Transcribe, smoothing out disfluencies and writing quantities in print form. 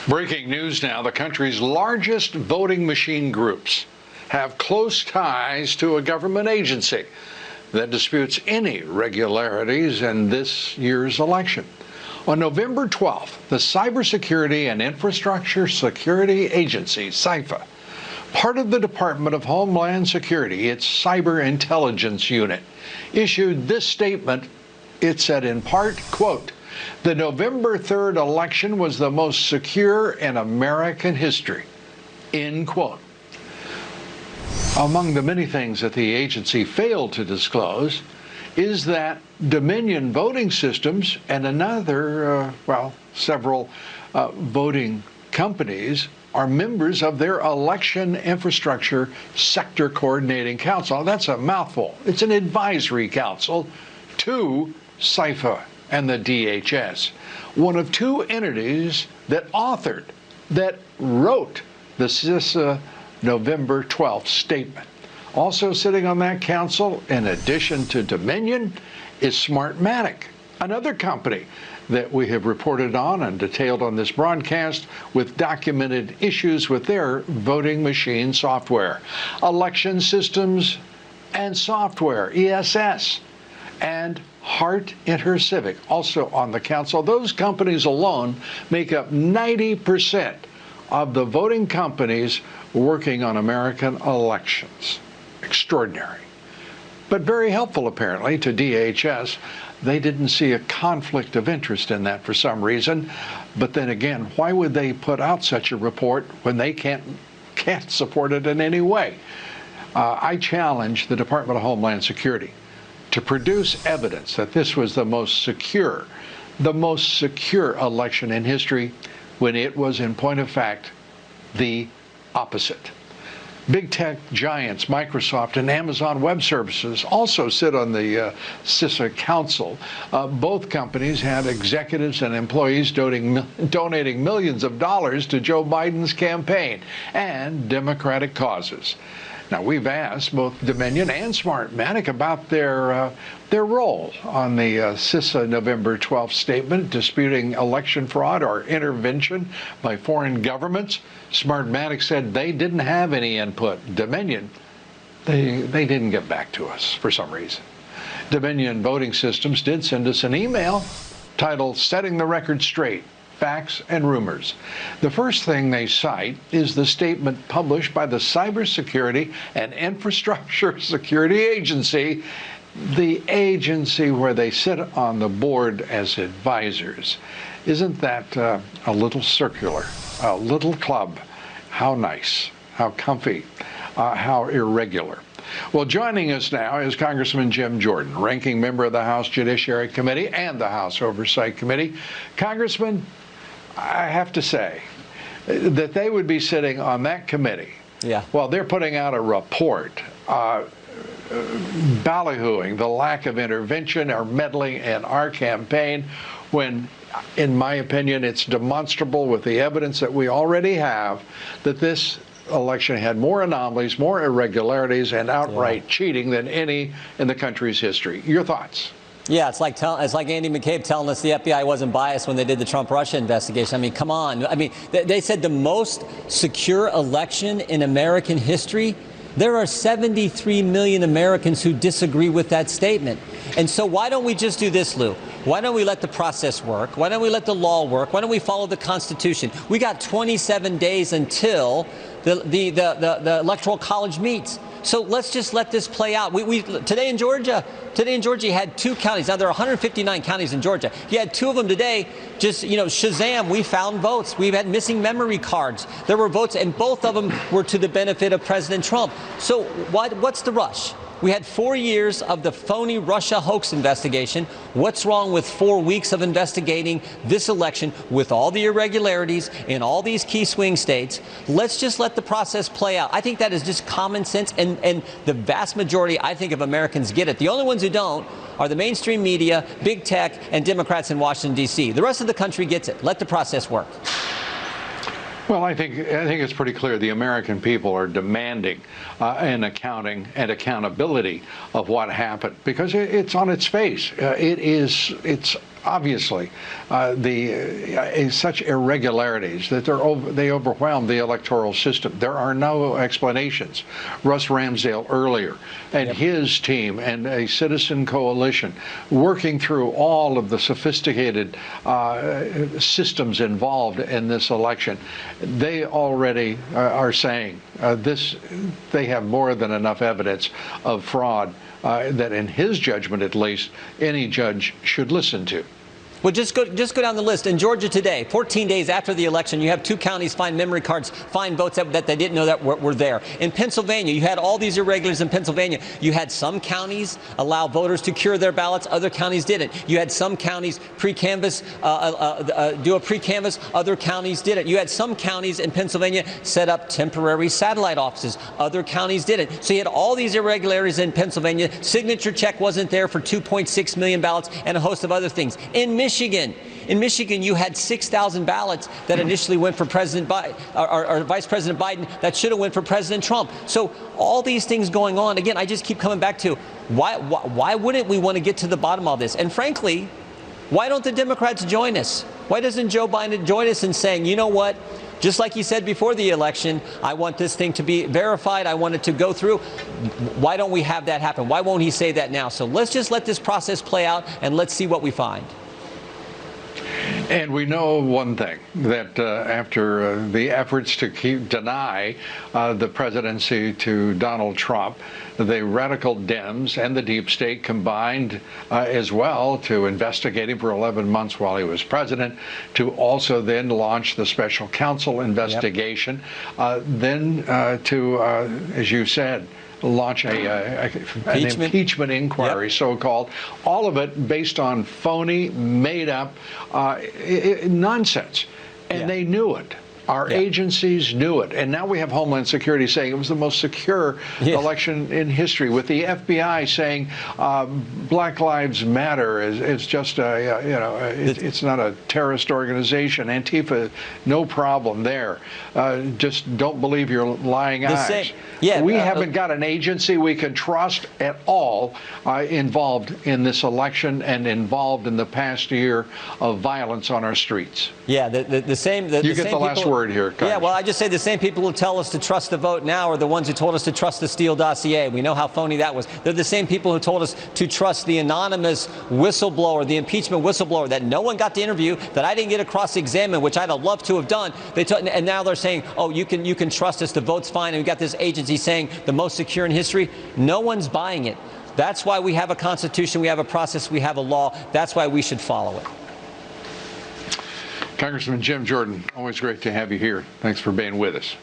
Breaking news now, the country's largest voting machine groups have close ties to a government agency that disputes any irregularities in this year's election. On November 12th, the Cybersecurity and Infrastructure Security Agency, CIFA, part of the Department of Homeland Security, its Cyber Intelligence Unit, issued this statement. It said in part, quote, "The November 3rd election was the most secure in American history," end quote. Among the many things that the agency failed to disclose is that Dominion voting systems and several voting companies are members of their Election Infrastructure Sector Coordinating Council. That's a mouthful. It's an advisory council to CIFA and the DHS, one of two entities that wrote the CISA November 12th statement. Also sitting on that council, in addition to Dominion, is SmartMatic, another company that we have reported on and detailed on this broadcast with documented issues with their voting machine software, election systems and software, ESS, and Hart InterCivic, also on the council. Those companies alone make up 90% of the voting companies working on American elections. Extraordinary. But very helpful, apparently, to DHS. They didn't see a conflict of interest in that for some reason. But then again, why would they put out such a report when they can't support it in any way? I challenge the Department of Homeland Security to produce evidence that this was the most secure election in history, when it was, in point of fact, the opposite. Big tech giants Microsoft and Amazon Web Services also sit on the CISA Council. Both companies had executives and employees donating millions of dollars to Joe Biden's campaign and Democratic causes. Now, we've asked both Dominion and SmartMatic about their role on the CISA November 12th statement disputing election fraud or intervention by foreign governments. SmartMatic said they didn't have any input. Dominion, they didn't get back to us for some reason. Dominion Voting Systems did send us an email titled "Setting the Record Straight: Facts and Rumors." The first thing they cite is the statement published by the Cybersecurity and Infrastructure Security Agency, the agency where they sit on the board as advisors. Isn't that a little circular, a little club? How nice, how comfy, how irregular. Well, joining us now is Congressman Jim Jordan, ranking member of the House Judiciary Committee and the House Oversight Committee. Congressman, I have to say that they would be sitting on that committee while they're putting out a report ballyhooing the lack of intervention or meddling in our campaign, when, in my opinion, it's demonstrable with the evidence that we already have that this election had more anomalies, more irregularities, and outright cheating than any in the country's history. Your thoughts? Yeah, it's like Andy McCabe telling us the FBI wasn't biased when they did the Trump-Russia investigation. I mean, come on. I mean, they said the most secure election in American history. There are 73 million Americans who disagree with that statement. And so why don't we just do this, Lou? Why don't we let the process work? Why don't we let the law work? Why don't we follow the Constitution? We got 27 days until the Electoral College meets. So let's just let this play out. Today in Georgia, you had 2 counties. Now, there are 159 counties in Georgia. You had 2 of them today. Just, Shazam, we found votes. We've had missing memory cards. There were votes, and both of them were to the benefit of President Trump. So what's the rush? We had 4 years of the phony Russia hoax investigation. What's wrong with 4 weeks of investigating this election with all the irregularities in all these key swing states? Let's just let the process play out. I think that is just common sense, and the vast majority, I think, of Americans get it. The only ones who don't are the mainstream media, big tech, and Democrats in Washington, D.C. The rest of the country gets it. Let the process work. Well, I think it's pretty clear the American people are demanding an accounting and accountability of what happened, because it's on its face. It's obviously such irregularities that they overwhelm the electoral system. There are no explanations. Russ Ramsdale earlier and his team and a citizen coalition working through all of the sophisticated systems involved in this election, they already are saying they have more than enough evidence of fraud that, in his judgment at least, any judge should listen to. Well, just go down the list. In Georgia today, 14 days after the election, you have 2 counties find memory cards, find votes that they didn't know that were there. In Pennsylvania, you had all these irregularities in Pennsylvania. You had some counties allow voters to cure their ballots, other counties didn't. You had some counties pre-canvass, do a pre-canvass, other counties didn't. You had some counties in Pennsylvania set up temporary satellite offices, other counties didn't. So you had all these irregularities in Pennsylvania. Signature check wasn't there for 2.6 million ballots and a host of other things. In Michigan, you had 6,000 ballots that initially went for President Biden or Vice President Biden that should have went for President Trump. So all these things going on. Again, I just keep coming back to why wouldn't we want to get to the bottom of this? And frankly, why don't the Democrats join us? Why doesn't Joe Biden join us in saying, you know what? Just like he said before the election, I want this thing to be verified. I want it to go through. Why don't we have that happen? Why won't he say that now? So let's just let this process play out and let's see what we find. And we know one thing, that after the efforts to deny the presidency to Donald Trump, the radical Dems and the deep state combined as well to investigate him for 11 months while he was president, to also then launch the special counsel investigation, then to, as you said, launch an impeachment inquiry, so-called, all of it based on phony, made-up nonsense. And they knew it. Our agencies knew it. And now we have Homeland Security saying it was the most secure election in history, with the FBI saying Black Lives Matter is just it's not a terrorist organization. Antifa, no problem there. Just don't believe your lying eyes. We haven't got an agency we can trust at all involved in this election and involved in the past year of violence on our streets. Yeah, the same. You get the last word here, Congress. Yeah, well, I just say the same people who tell us to trust the vote now are the ones who told us to trust the Steele dossier. We know how phony that was. They're the same people who told us to trust the anonymous whistleblower, the impeachment whistleblower that no one got to interview, that I didn't get to cross-examine, which I'd have loved to have done. And now they're saying, oh, you can trust us, the vote's fine, and we got this agency saying the most secure in history. No one's buying it. That's why we have a Constitution, we have a process, we have a law. That's why we should follow it. Congressman Jim Jordan, always great to have you here. Thanks for being with us.